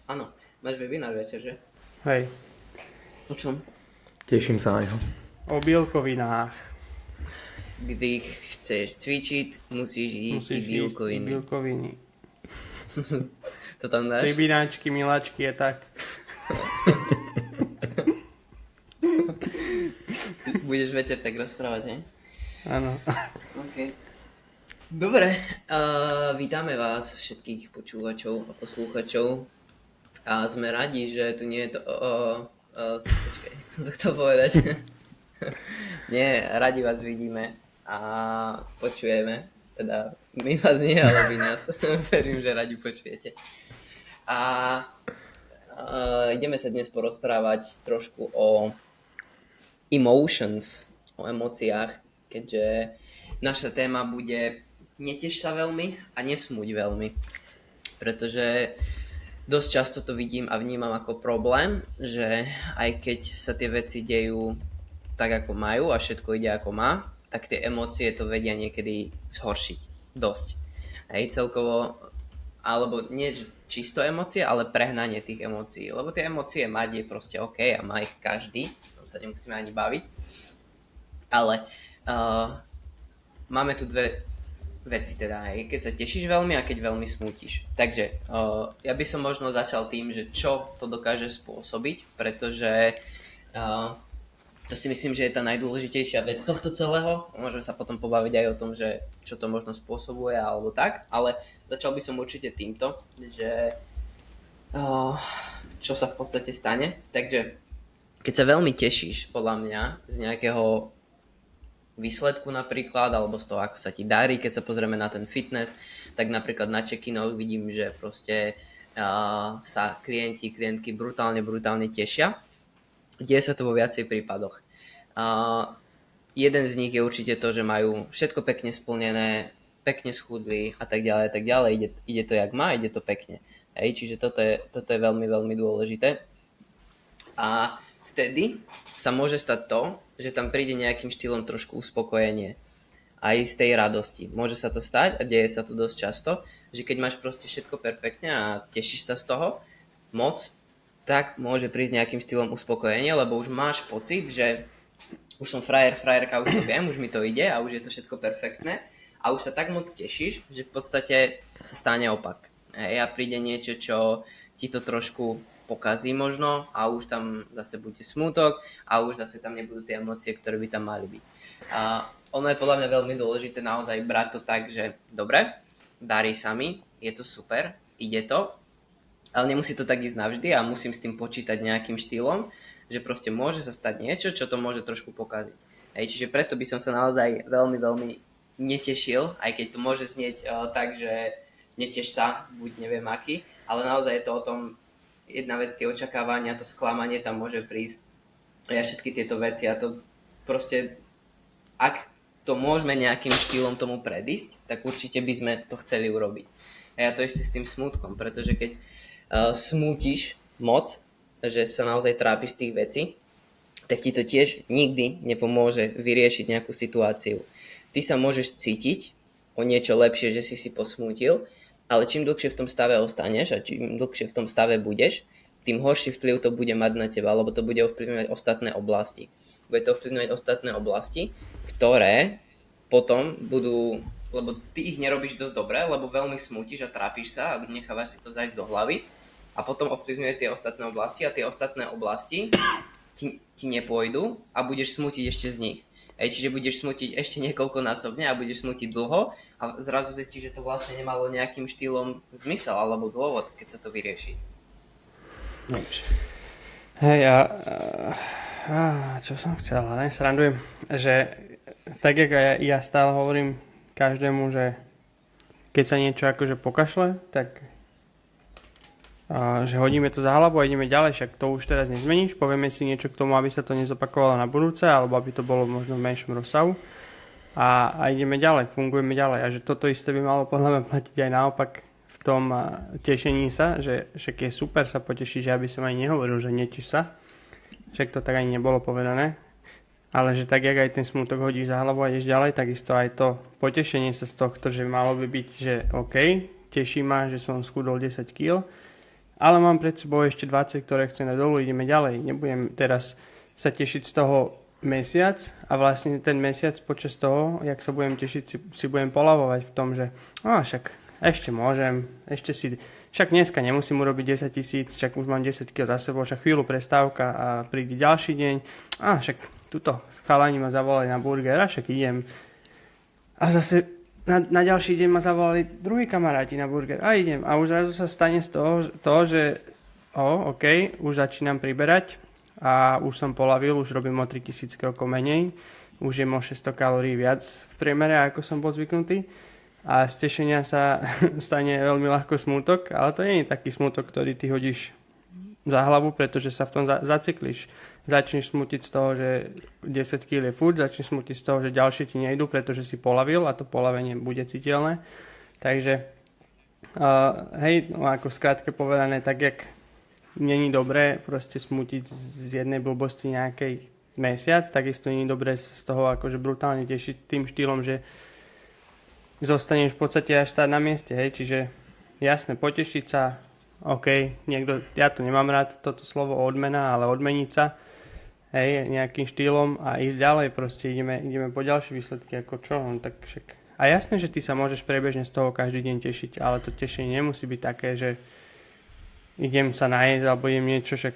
Áno, máš webinár večer, že? Hej, O čom? Teším sa na ňo. o bielkovinách. Kdy chceš cvičiť, musíš jísť bielkoviny. bielkoviny. To tam dáš? Rybináčky, miláčky je tak. Budeš večer tak rozprávať, ne? Áno. OK. Dobre, vítame vás všetkých počúvačov a poslúchačov. A sme radi, že tu nie je to... počkaj, jak som to chcel povedať. Nie, radi vás vidíme a počujeme. Teda my vás nie, ale vy nás. Verím, že radi počujete. A ideme sa dnes porozprávať trošku o emotions, o emóciách, keďže naša téma bude neteš sa veľmi a nesmuť veľmi. Pretože dosť často to vidím a vnímam ako problém, že aj keď sa tie veci dejú tak, ako majú a všetko ide ako má, tak tie emócie to vedia niekedy zhoršiť. Dosť. Hej, celkovo, alebo nie čisto emócie, ale prehnanie tých emócií. Lebo tie emócie mať je proste OK a má ich každý. Tam sa nemusíme ani baviť. Ale máme tu dve veci teda, hej. Keď sa tešíš veľmi a keď veľmi smutíš. Takže ja by som možno začal tým, že čo to dokáže spôsobiť, pretože to si myslím, že je tá najdôležitejšia vec tohto celého. Môžeme sa potom pobaviť aj o tom, že čo to možno spôsobuje alebo tak, ale začal by som určite týmto, že čo sa v podstate stane. Takže keď sa veľmi tešíš, podľa mňa, z nejakého výsledku napríklad, alebo z toho, ako sa ti darí, keď sa pozrieme na ten fitness, tak napríklad na check-inoch vidím, že proste sa klientky brutálne tešia. Deje sa to vo viacej prípadoch. Jeden z nich je určite to, že majú všetko pekne splnené, pekne schudli a tak ďalej. Ide to jak má, ide to pekne. Hej, čiže toto je veľmi dôležité. A vtedy sa môže stať to, že tam príde nejakým štýlom trošku uspokojenie. Aj z tej radosti. Môže sa to stať a deje sa to dosť často, že keď máš proste všetko perfektne a tešíš sa z toho moc, tak môže prísť nejakým štýlom uspokojenia, lebo už máš pocit, že už som frajerka, už to viem, už mi to ide a už je to všetko perfektné a už sa tak moc tešíš, že v podstate sa stane opak. Hej, a príde niečo, čo ti to trošku pokazí možno a už tam zase bude smútok a už zase tam nebudú tie emócie, ktoré by tam mali byť. A ono je podľa mňa veľmi dôležité naozaj brať to tak, že dobre, darí sa mi, je to super, ide to, ale nemusí to tak ísť navždy a musím s tým počítať nejakým štýlom, že proste môže sa stať niečo, čo to môže trošku pokaziť. Hej, čiže preto by som sa naozaj veľmi netešil, aj keď to môže znieť tak, že neteš sa, buď neviem aký, ale naozaj je to o tom, jedna vec, tie očakávania, to sklamanie tam môže prísť a všetky tieto veci a to proste, ak to môžeme nejakým štýlom tomu predísť, tak určite by sme to chceli urobiť. A ja to isté s tým smútkom, pretože keď smútiš moc, že sa naozaj trápiš z tých vecí, tak ti to tiež nikdy nepomôže vyriešiť nejakú situáciu. Ty sa môžeš cítiť o niečo lepšie, že si posmútil, ale čím dlhšie v tom stave ostaneš a čím dlhšie v tom stave budeš, tým horší vplyv to bude mať na teba, lebo to bude ovplyvňovať ostatné oblasti. Bude to ovplyvňovať ostatné oblasti, ktoré potom budú, lebo ty ich nerobíš dosť dobre, lebo veľmi smútiš a trápiš sa a nechávaš si to zajsť do hlavy a potom ovplyvňuje tie ostatné oblasti a tie ostatné oblasti ti nepôjdu a budeš smútiť ešte z nich. Čiže budeš smútiť ešte niekoľkonásobne a budeš smútiť dlho a zrazu zistíš, že to vlastne nemalo nejakým štýlom zmysel alebo dôvod, keď sa to vyrieši. Hej, čo som chcel, ale srandujem, že tak, jak ja stále hovorím každému, že keď sa niečo akože pokašle, tak že hodíme to za hlavu a ideme ďalej, však to už teraz nezmeníš, povieme si niečo k tomu, aby sa to nezopakovalo na budúce, alebo aby to bolo možno v menšom rozsahu a ideme ďalej, fungujeme ďalej a že toto isté by malo podľa mňa platiť aj naopak v tom tešení sa, že však je super sa potešiť, že aby som aj nehovoril, že neteš sa, však to tak ani nebolo povedané, ale že tak, jak aj ten smútok hodíš za hlavu a ideš ďalej, takisto aj to potešenie sa z tohto, že malo by byť, že OK, teší ma, že som schudol 10 kg, ale mám pred sebou ešte 20, ktoré chcem dať dolu, ideme ďalej. Nebudem teraz sa tešiť z toho mesiac a vlastne ten mesiac počas toho, jak sa budem tešiť, si budem polavovať v tom, že však ešte môžem, však dneska nemusím urobiť 10 000, však už mám 10 kg za sebou, však chvíľu prestávka a príde ďalší deň, však tuto chalani ma zavolali na burger, však idem. A zase na ďalší deň ma zavolali druhí kamaráti na burger a idem. A už zrazu sa stane z toho, že OK, už začínam priberať a už som polavil, už robím o 3000 krokov menej, už jem o 600 kalórií viac v priemere, ako som bol zvyknutý. A z tešenia sa stane veľmi ľahko smútok, ale to nie je taký smútok, ktorý ty hodíš za hlavu, pretože sa v tom zaciklíš. Začneš smutiť z toho, že 10 kg je furt, začneš smutiť z toho, že ďalšie ti nejdú, pretože si polavil a to polavenie bude citeľné. Takže ako skrátke povedané, tak jak není dobré proste smutiť z jednej blbosti nejakej mesiac, takisto není dobré z toho akože brutálne tešiť tým štýlom, že zostaneš v podstate až stáť na mieste, hej, čiže jasné, potešiť sa, OK, ja to nemám rád, toto slovo odmena, ale odmeniť sa, hej, nejakým štýlom a ísť ďalej, proste ideme po ďalšie výsledky, ako čo, tak však. A jasné, že ty sa môžeš prebežne z toho každý deň tešiť, ale to tešenie nemusí byť také, že idem sa najesť alebo idem niečo, však.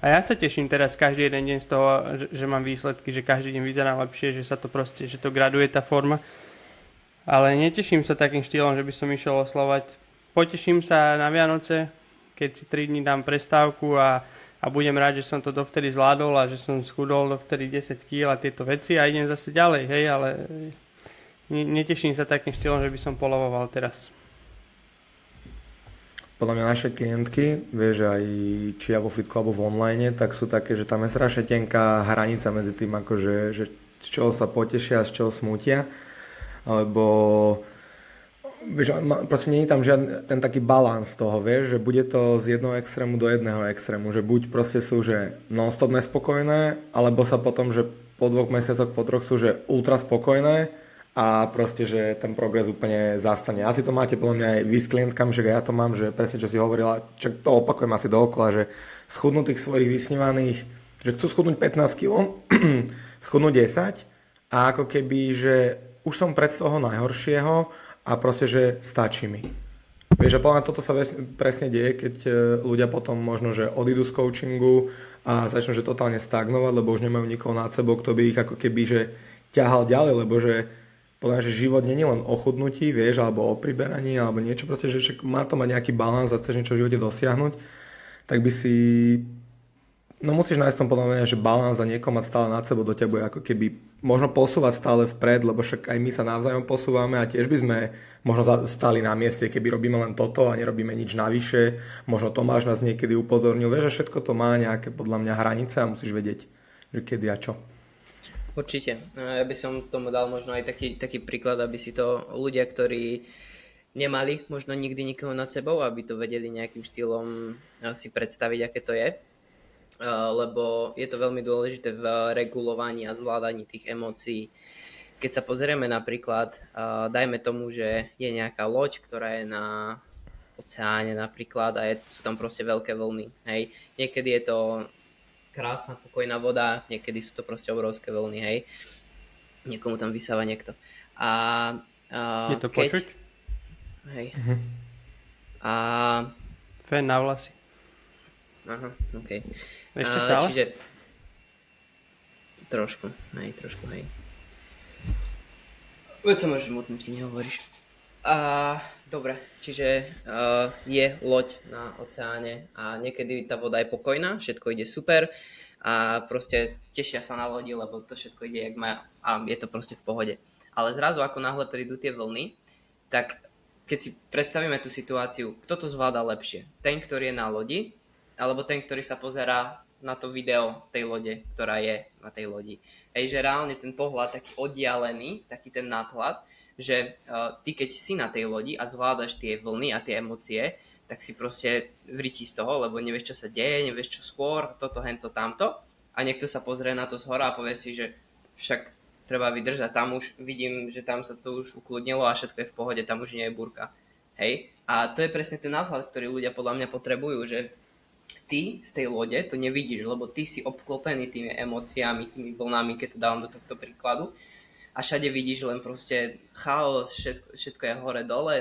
A ja sa teším teraz každý jeden deň z toho, že mám výsledky, že každý deň vyzerá lepšie, že sa to proste, že to graduje tá forma. Ale neteším sa takým štýlom, že by som išiel oslovať. Poteším sa na Vianoce, keď si 3 dní dám prestávku a budem rád, že som to dovtedy zvládol a že som schudol dovtedy 10 kg a tieto veci a idem zase ďalej, hej, ale neteším sa takým štýlom, že by som polavoval teraz. Podľa mňa naše klientky, vieš, aj či ja vo fitku alebo v online, tak sú také, že tam je strašne tenká hranica medzi tým, akože, že z čoho sa potešia a z čoho smútia. Alebo vieš, proste nie je tam žiadny ten taký balans toho, vieš, že bude to z jedného extrému do jedného extrému, že buď proste sú, že non-stop nespokojné, alebo sa potom, že po 2 mesiacoch, po 3 sú, že ultra spokojné a proste, že ten progres úplne zastane. Asi to máte podľa mňa aj vy s klientkami, že ja to mám, že presne čo si hovorila, čo to opakujem asi dookola, že schudnutých svojich vysnívaných, že chcú schudnúť 15 kg, schudnúť 10 a ako keby, že už som pred toho najhoršieho a proste, že stačí mi. Vieš, a podľa toto sa presne deje, keď ľudia potom možno, že odídu z coachingu a začnú, že totálne stagnovať, lebo už nemajú nikoho nad sebou, kto by ich ako keby, že ťahal ďalej, lebo že podľa mňa, že život nie je len o chudnutí, vieš, alebo o priberaní, alebo niečo, proste, že má to mať nejaký balans a chceš niečo v živote dosiahnuť, tak by si. No musíš nájsť tom podľa mňa, že balans a niekoho mať stále nad sebou do teba bude ako keby možno posúvať stále vpred, lebo však aj my sa navzájom posúvame a tiež by sme možno stáli na mieste, keby robíme len toto a nerobíme nič navyše. Možno Tomáš nás niekedy upozornil, vieš, že všetko to má nejaké podľa mňa hranice a musíš vedieť, že kedy a čo. Určite. Ja by som tomu dal možno aj taký príklad, aby si to ľudia, ktorí nemali možno nikdy nikoho nad sebou, aby to vedeli nejakým štýlom si predstaviť, aké to je. Lebo je to veľmi dôležité v regulovaní a zvládaní tých emócií. Keď sa pozrieme napríklad, dajme tomu, že je nejaká loď, ktorá je na oceáne napríklad a sú tam proste veľké vlny. Hej. Niekedy je to krásna, pokojná voda, niekedy sú to proste obrovské vlny, hej. Niekomu tam vysáva niekto. Je to počuť? Hej. A fén na vlasy. Aha, okej. Ešte stále? Čiže trošku, hej. Veď sa môžeš mutnúť, keď nehovoríš. Dobre, čiže je loď na oceáne a niekedy tá voda je pokojná, všetko ide super a proste tešia sa na lodi, lebo to všetko ide jak má a je to proste v pohode. Ale zrazu, ako náhle prídu tie vlny, tak keď si predstavíme tú situáciu, kto to zvláda lepšie? Ten, ktorý je na lodi, alebo ten, ktorý sa pozerá na to video tej lode, ktorá je na tej lodi. Hej, že reálne ten pohľad taký oddialený, taký ten nadhľad, že ty keď si na tej lodi a zvládaš tie vlny a tie emócie, tak si proste vrití z toho, lebo nevieš, čo sa deje, nevieš, čo skôr, toto, hento, tamto. A niekto sa pozrie na to zhora a povie si, že však treba vydržať. Tam už vidím, že tam sa to už ukludnilo a všetko je v pohode, tam už nie je búrka. Hej? A to je presne ten nadhľad, ktorý ľudia podľa mňa potrebujú, že ty z tej lode to nevidíš, lebo ty si obklopený tými emóciami, tými vlnami, keď to dávam do tohto príkladu. A všade vidíš len proste chaos, všetko je hore-dole,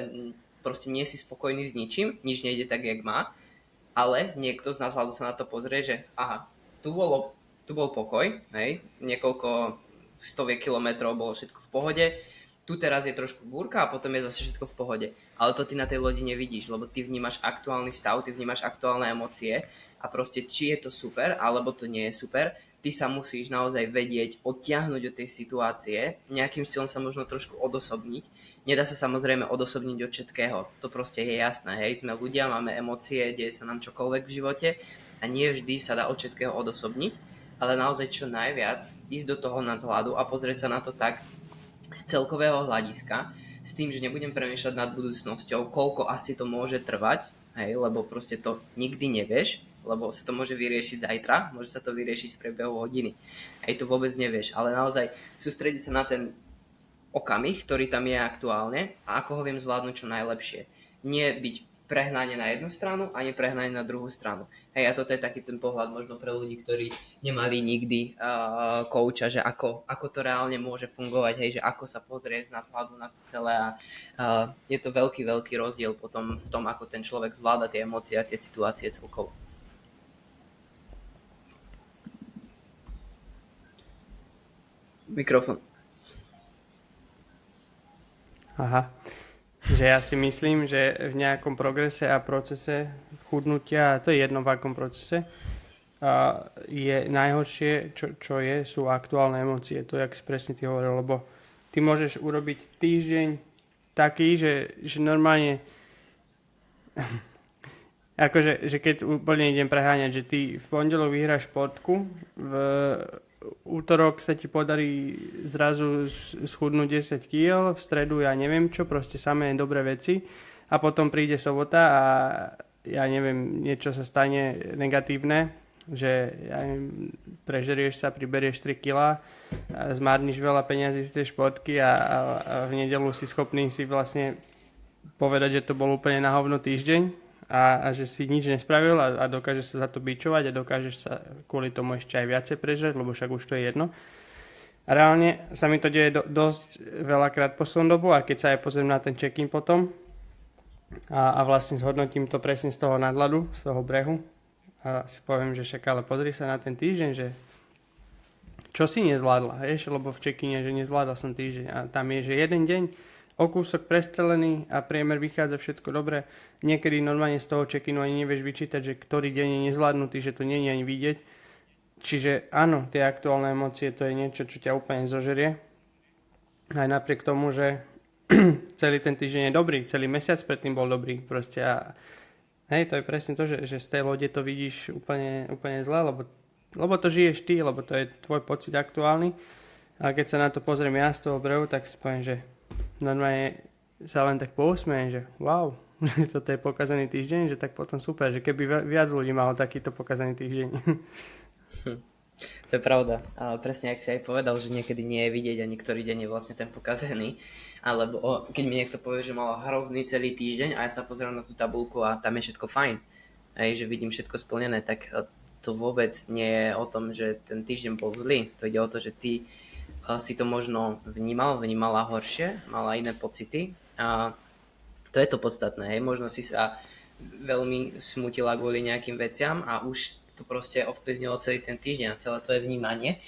proste nie si spokojný s ničím, nič nejde tak, jak má, ale niekto z nás hľadu sa na to pozrie, že aha, tu bol pokoj, hej, niekoľko stoviek kilometrov bolo všetko v pohode, tu teraz je trošku búrka a potom je zase všetko v pohode. Ale to ty na tej lodi nevidíš, lebo ty vnímaš aktuálny stav, ty vnímaš aktuálne emócie a proste či je to super, alebo to nie je super, ty sa musíš naozaj vedieť odtiahnuť od tej situácie, nejakým štýlom sa možno trošku odosobniť. Nedá sa samozrejme odosobniť od všetkého, to proste je jasné, hej, sme ľudia, máme emócie, deje sa nám čokoľvek v živote a nie vždy sa dá od všetkého odosobniť, ale naozaj čo najviac ísť do toho nadhľadu a pozrieť sa na to tak z celkového hľadiska, s tým, že nebudem premýšľať nad budúcnosťou, koľko asi to môže trvať, hej, lebo proste to nikdy nevieš, lebo sa to môže vyriešiť zajtra, môže sa to vyriešiť v priebehu hodiny. Hej, to vôbec nevieš, ale naozaj sústrediť sa na ten okamih, ktorý tam je aktuálne a ako ho viem zvládnuť čo najlepšie. Nie byť prehnanie na jednu stranu, ani prehnanie na druhú stranu. Hej, a toto je taký ten pohľad možno pre ľudí, ktorí nemali nikdy kouča, že ako to reálne môže fungovať, hej, že ako sa pozrieť z nadhľadu na to celé a je to veľký, veľký rozdiel potom v tom, ako ten človek zvláda tie emócie a tie situácie celkovo. Mikrofón. Aha. Že ja si myslím, že v nejakom progrese a procese chudnutia, to je jedno v akom procese, je najhoršie, čo je, sú aktuálne emócie. To, jak si presne ty hovoril, lebo ty môžeš urobiť týždeň taký, že normálne akože, že keď úplne idem preháňať, že ty v pondelok vyhráš športku, v útorok sa ti podarí zrazu schudnúť 10 kg, v stredu ja neviem čo, proste samé dobré veci a potom príde sobota a ja neviem, niečo sa stane negatívne, že ja neviem, prežerieš sa, priberieš 3 kg, zmárniš veľa peňazí z tej športky a v nedeľu si schopný si vlastne povedať, že to bol úplne na hovno týždeň a že si nič nespravil a dokážeš sa za to bičovať a dokážeš sa kvôli tomu ešte aj viacej prežrať, lebo však už to je jedno. A reálne sa mi to deje dosť veľakrát poslednú dobu a keď sa aj pozriem na ten check-in potom a vlastne zhodnotím to presne z toho nadhľadu, z toho brehu a si poviem, že však ale pozri sa na ten týždeň, že čo si nezvládla, vieš, lebo v check-ine, že nezvládla som týždeň a tam je, že jeden deň o kúsok prestrelený a priemer vychádza všetko dobre. Niekedy normálne z toho check-inu ani nevieš vyčítať, že ktorý deň je nezvládnutý, že to nie je ani vidieť. Čiže áno, tie aktuálne emócie to je niečo, čo ťa úplne zožerie. Aj napriek tomu, že celý ten týždeň je dobrý, celý mesiac predtým bol dobrý. Proste a hej, to je presne to, že z tej lode to vidíš úplne zle, lebo to žiješ ty, lebo to je tvoj pocit aktuálny. A keď sa na to pozriem ja z toho brehu, tak si poviem, že normálne sa len tak pousmejem, že wow, toto je pokazaný týždeň, že tak potom super, že keby viac ľudí malo takýto pokazaný týždeň. To je pravda. A presne, ak si aj povedal, že niekedy nie je vidieť a niektorý deň je vlastne ten pokazený. Alebo keď mi niekto povie, že mal hrozný celý týždeň a ja sa pozerám na tú tabuľku a tam je všetko fajn, že vidím všetko splnené, tak to vôbec nie je o tom, že ten týždeň bol zlý. To ide o to, že ty si to možno vnímala horšie, mala iné pocity a to je to podstatné, hej, možno si sa veľmi smutila kvôli nejakým veciam a už to proste ovplyvnilo celý ten týždeň a celé tvoje vnímanie,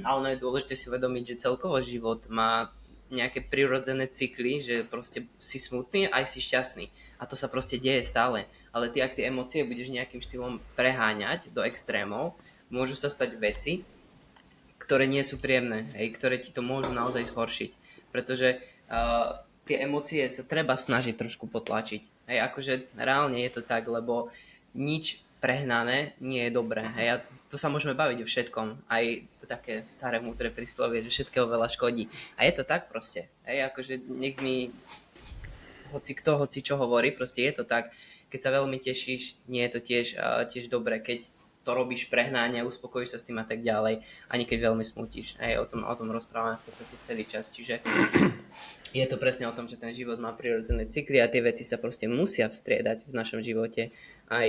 ale je dôležité si uvedomiť, že celkovo život má nejaké prirodzené cykly, že proste si smutný aj si šťastný a to sa proste deje stále, ale ty ak tie emócie budeš nejakým štýlom preháňať do extrémov, môžu sa stať veci, ktoré nie sú príjemné, hej, ktoré ti to môžu naozaj zhoršiť. Pretože tie emócie sa treba snažiť trošku potlačiť. Hej, akože reálne je to tak, lebo nič prehnané nie je dobré. Hej, a to sa môžeme baviť o všetkom. Aj to také staré múdre príslovie, že všetkého veľa škodí. A je to tak proste. Hej, akože nech mi hoci čo hovorí, proste je to tak. Keď sa veľmi tešíš, nie je to tiež dobré. Keď to robíš prehnáne, uspokojíš sa s tým a tak ďalej, ani keď veľmi smutíš. Hej, o tom rozprávame v podstate celý čas, čiže je to presne o tom, že ten život má prirodzené cykly a tie veci sa proste musia vstriedať v našom živote. Aj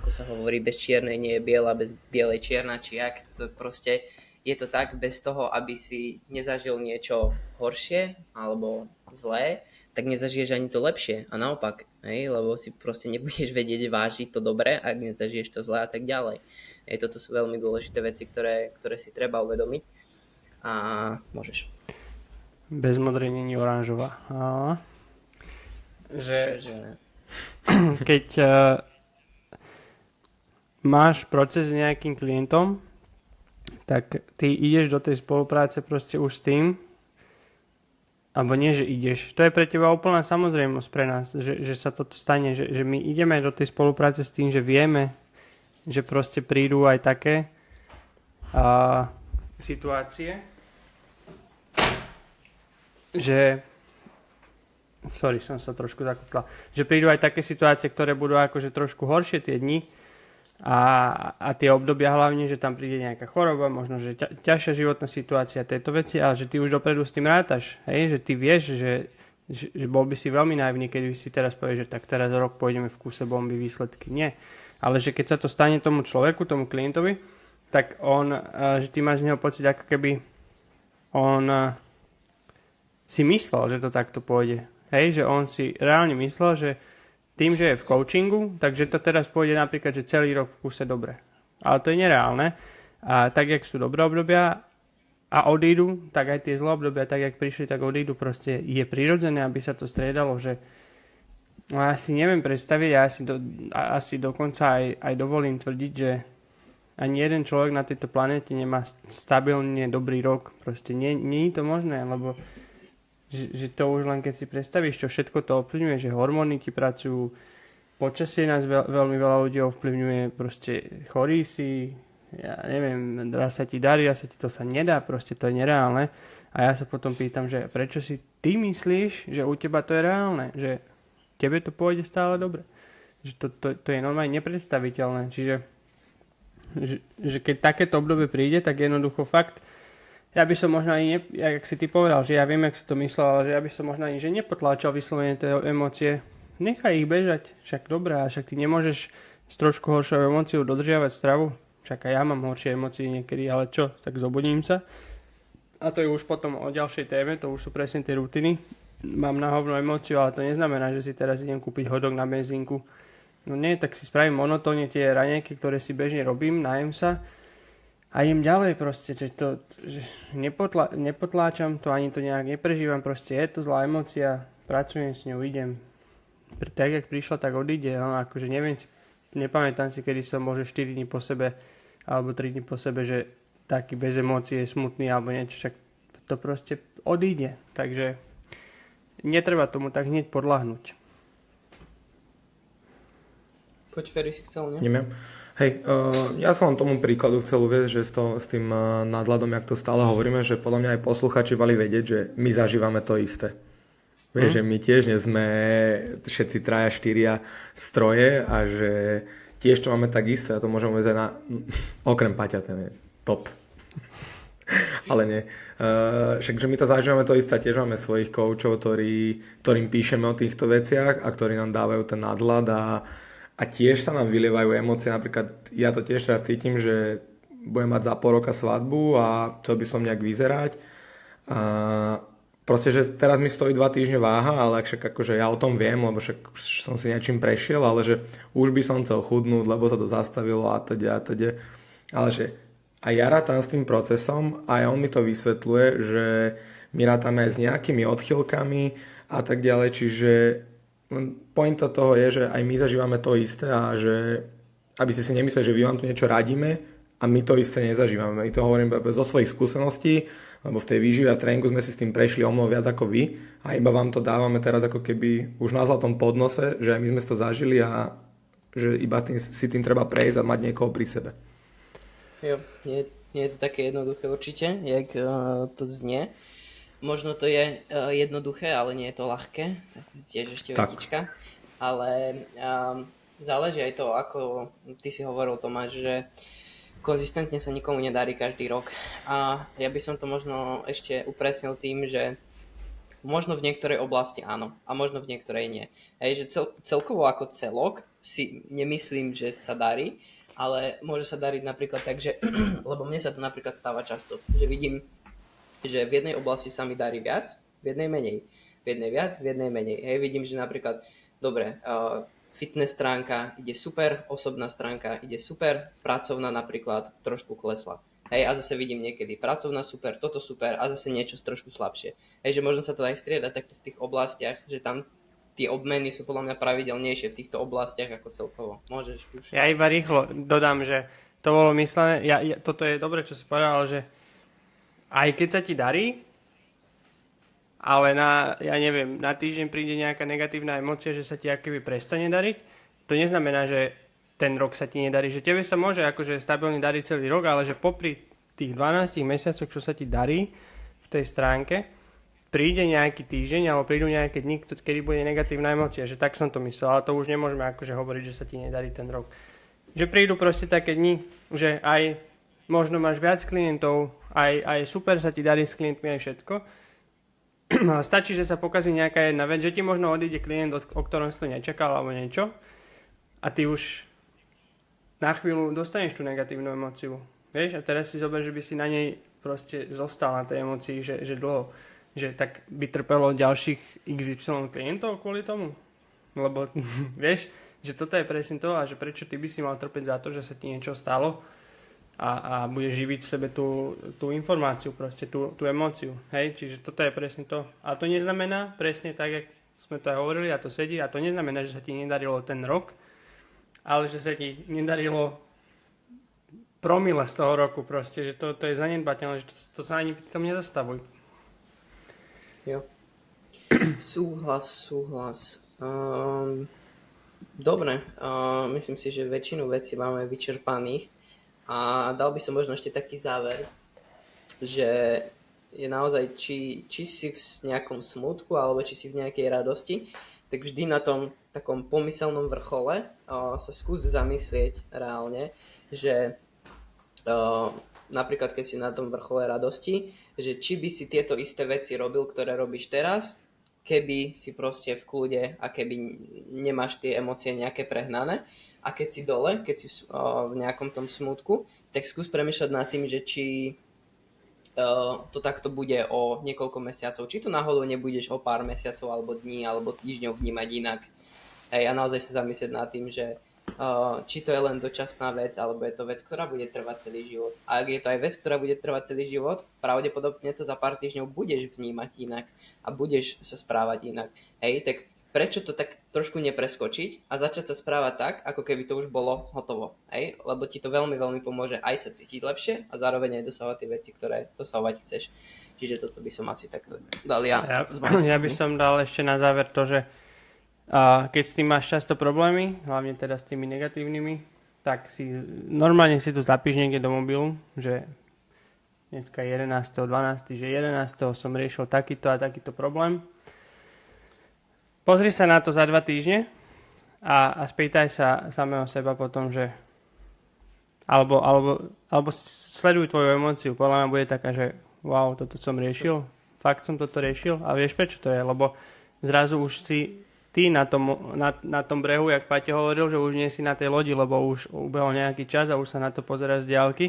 ako sa hovorí, bez čiernej nie je biela, bez bielej čierna, či jak, to proste je to tak, bez toho, aby si nezažil niečo horšie alebo zlé, tak nezažiješ ani to lepšie. A naopak, hej, lebo si proste nebudeš vedieť vážiť to dobré, ak nezažiješ to zlé a tak ďalej. Hej, toto sú veľmi dôležité veci, ktoré si treba uvedomiť. A môžeš. Bez modrej není oranžová. Že keď máš proces s nejakým klientom, tak ty ideš do tej spolupráce proste už s tým, alebo nie, že ideš. To je pre teba úplná samozrejmosť pre nás, že sa toto stane, že my ideme do tej spolupráce s tým, že vieme, že proste prídu aj také situácie, že som sa trošku zakutlal, že prídu aj také situácie, ktoré budú akože trošku horšie tie dni, a tie obdobia hlavne, že tam príde nejaká choroba, možno, že ťažšia životná situácia, tieto veci, ale že ty už dopredu s tým rátaš, hej? Že ty vieš, že bol by si veľmi naivný, keď by si teraz povieš, že tak teraz rok pôjdeme v kúse bomby, výsledky, nie. Ale že keď sa to stane tomu človeku, tomu klientovi, tak že ty máš z neho pocit, ako keby on si myslel, že to takto pôjde, hej? Že on si reálne myslel, že tým, že je v coachingu, takže to teraz pôjde napríklad, že celý rok v kúse dobre. Ale to je nereálne. A tak, jak sú dobré obdobia a odídu, tak aj tie zlé obdobia, tak, jak prišli, tak odídu. Proste je prirodzené, aby sa to striedalo, že ja si neviem predstaviť, asi dokonca aj dovolím tvrdiť, že ani jeden človek na tejto planéte nemá stabilne dobrý rok. Proste nie je to možné, lebo že to už len keď si predstavíš, čo všetko to ovplyvňuje, že hormóny ti pracujú, počasie nás veľmi veľa ľudí ovplyvňuje, proste chorí si, ja neviem, raz sa ti darí, raz sa ti to sa nedá, proste to je nereálne. A ja sa potom pýtam, že prečo si ty myslíš, že u teba to je reálne, že tebe to pôjde stále dobre. Že to je normálne nepredstaviteľné, čiže že keď takéto obdobie príde, tak jednoducho fakt ja by som možno ani, jak si ty povedal, že ja viem, jak si to myslel, ale že ja by som možno ani, že nepotláčal vyslovene tie emócie. Nechaj ich bežať, však dobré, a však ty nemôžeš s trošku horšou emóciou dodržiavať stravu. Však aj ja mám horšie emócie niekedy, ale čo, tak zobudím sa. A to je už potom o ďalšej téme, to už sú presne tie rutiny. Mám na hovno emóciu, ale to neznamená, že si teraz idem kúpiť hodok na benzínku. No nie, tak si spravím monotónne tie raňajky, ktoré si bežne robím, najem sa. A idem ďalej proste, že nepotláčam to, ani to nejak neprežívam, proste je to zlá emócia, pracujem s ňou, idem. Tak, jak prišla, tak odíde, no, akože nepamätám si, kedy som možno 4 dní po sebe, alebo 3 dní po sebe, že taký bez emócie, smutný, alebo niečo, však to proste odíde, takže netreba tomu tak hneď podľahnúť. Poď, Ferry, si chcel, nie? Neviem. Hej, ja som vám tomu príkladu chcel uvieť, že s tým nadhľadom, jak to stále hovoríme, že podľa mňa aj posluchači mali vedieť, že my zažívame to isté. Vieš, že my tiež nie sme všetci 3-4 stroje a že tiež to máme tak isté, a to môžem uvieť aj okrem Paťa, ten je top. Ale nie. Však, že my to zažívame to isté, tiež máme svojich koučov, ktorým píšeme o týchto veciach a ktorí nám dávajú ten nadhľad a tiež sa nám vylievajú emócie. Napríklad ja to tiež teraz cítim, že budem mať za pol roka svadbu a chcel by som nejak vyzerať. A proste, že teraz mi stojí 2 týždne váha, ale však akože ja o tom viem, lebo však som si niečím prešiel, ale že už by som chcel chudnúť, lebo sa to zastavilo a teda. Ale že aj ja rátam s tým procesom a aj on mi to vysvetľuje, že my rátame aj s nejakými odchylkami a tak ďalej, čiže pointa toho je, že aj my zažívame to isté a že aby ste si nemysleli, že my vám tu niečo radíme a my to isté nezažívame. My to hovorím zo svojich skúseností, lebo v tej výžive a tréningu sme si s tým prešli o mnoho viac ako vy a iba vám to dávame teraz ako keby už na zlatom podnose, že aj my sme to zažili a že iba si tým treba prejsť a mať niekoho pri sebe. Jo, nie je to také jednoduché určite, jak to znie. Možno to je jednoduché, ale nie je to ľahké. Tiež ešte vetička. Ale záleží aj to, ako ty si hovoril, Tomáš, že konzistentne sa nikomu nedarí každý rok. A ja by som to možno ešte upresnil tým, že možno v niektorej oblasti áno a možno v niektorej nie. Hej, že celkovo ako celok si nemyslím, že sa darí, ale môže sa dariť napríklad tak, že lebo mne sa to napríklad stáva často, že vidím, že v jednej oblasti sa mi darí viac, v jednej menej. V jednej viac, v jednej menej. Hej, vidím, že napríklad, dobre, fitness stránka ide super, osobná stránka ide super, pracovná napríklad trošku klesla. Hej, a zase vidím niekedy pracovná super, toto super a zase niečo trošku slabšie. Hej, že možno sa to aj strieda takto v tých oblastiach, že tam tie obmeny sú podľa mňa pravidelnejšie v týchto oblastiach ako celkovo. Môžeš už. Ja iba rýchlo dodám, že to bolo myslené, toto je dobre, čo si povedal, že aj keď sa ti darí, ale na týždeň príde nejaká negatívna emócia, že sa ti akoby prestane dariť, to neznamená, že ten rok sa ti nedarí, že tebe sa môže akože stabilne dariť celý rok, ale že popri tých 12 mesiacoch, čo sa ti darí v tej stránke, príde nejaký týždeň alebo prídu nejaké dni, kedy bude negatívna emócia, že tak som to myslel, ale to už nemôžeme akože hovoriť, že sa ti nedarí ten rok. Že prídu proste také dni, že aj možno máš viac klientov, aj super sa ti darí s klientmi, aj všetko. Stačí, že sa pokazí nejaká jedna vec, že ti možno odíde klient, o ktorom si to nečakal alebo niečo a ty už na chvíľu dostaneš tú negatívnu emóciu. Vieš, a teraz si zober, že by si na nej proste zostal na tej emócii, že dlho, že tak by trpelo ďalších XY klientov kvôli tomu. Lebo vieš, že toto je presne to a že prečo ty by si mal trpeť za to, že sa ti niečo stalo a budeš živiť v sebe tú informáciu, proste tú emóciu. Hej, čiže toto je presne to. A to neznamená presne tak, jak sme to aj hovorili a to sedí, a to neznamená, že sa ti nedarilo ten rok, ale že sa ti nedarilo promile z toho roku proste, že to je zanedbateľné, že to sa ani pri tom nezastavuj. Jo. Súhlas. Dobre, myslím si, že väčšinu vecí máme vyčerpaných a dal by som možno ešte taký záver, že je naozaj, či si v nejakom smútku alebo či si v nejakej radosti, tak vždy na tom takom pomyselnom vrchole sa skús zamyslieť reálne, že napríklad keď si na tom vrchole radosti, že či by si tieto isté veci robil, ktoré robíš teraz, keby si proste v kľude a keby nemáš tie emócie nejaké prehnané. A keď si dole, keď si v nejakom tom smútku, tak skús premýšľať nad tým, že či to takto bude o niekoľko mesiacov. Či to náhodou nebudeš o pár mesiacov, alebo dní, alebo týždňov vnímať inak. Hej, a naozaj sa zamyslieť nad tým, že či to je len dočasná vec, alebo je to vec, ktorá bude trvať celý život. A ak je to aj vec, ktorá bude trvať celý život, pravdepodobne to za pár týždňov budeš vnímať inak a budeš sa správať inak. Hej, tak prečo to tak trošku nepreskočiť a začať sa správať tak, ako keby to už bolo hotovo. Hej? Lebo ti to veľmi, veľmi pomôže aj sa cítiť lepšie a zároveň aj dosahovať tie veci, ktoré dosahovať chceš. Čiže toto by som asi takto dal ja. Ja by som dal ešte na záver to, že keď s tým máš často problémy, hlavne teda s tými negatívnymi, tak si normálne si to zapíš niekde do mobilu, že dneska 11.12., že 11. som riešil takýto a takýto problém. Pozri sa na to za 2 týždne a spýtaj sa samého seba potom, že alebo sleduj tvoju emóciu. Podľa mňa bude taká, že wow, toto som riešil, fakt som toto riešil a vieš prečo to je, lebo zrazu už si ty na tom brehu, jak Paťo hovoril, že už nie si na tej lodi, lebo už ubehol nejaký čas a už sa na to pozeráš z diaľky.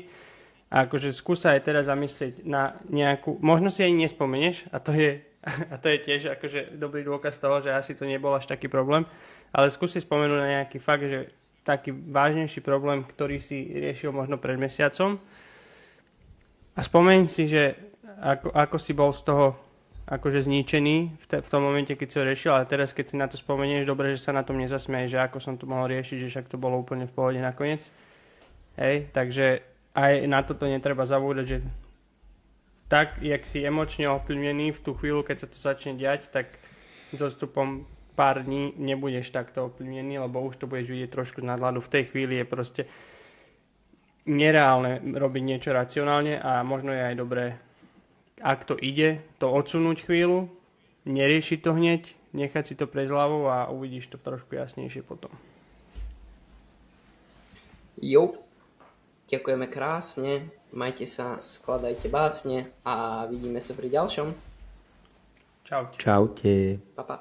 A akože skúsa aj teraz zamyslieť na nejakú, možno si ani nespomenieš a to je tiež akože dobrý dôkaz toho, že asi to nebol až taký problém, ale skúsi spomenúť na nejaký fakt, že taký vážnejší problém, ktorý si riešil možno pred mesiacom a spomeň si, že ako si bol z toho akože zničený v tom momente, keď si ho riešil, ale teraz keď si na to spomenieš, dobre, že sa na tom nezasmieš, že ako som to mohol riešiť, že však to bolo úplne v pohode nakoniec. Hej, takže aj na toto netreba zabúdať, že tak, jak si emočne ovplyvnený v tú chvíľu, keď sa to začne diať, tak s odstupom pár dní nebudeš takto ovplyvnený, lebo už to budeš vidieť trošku z nadhľadu. V tej chvíli je proste nereálne robiť niečo racionálne a možno je aj dobré, ak to ide, to odsunúť chvíľu, neriešiť to hneď, nechať si to prejsť hlavou a uvidíš to trošku jasnejšie potom. Jo, ďakujeme krásne, majte sa, skladajte básne a vidíme sa pri ďalšom. Čaute. Čaute. Pa, pa.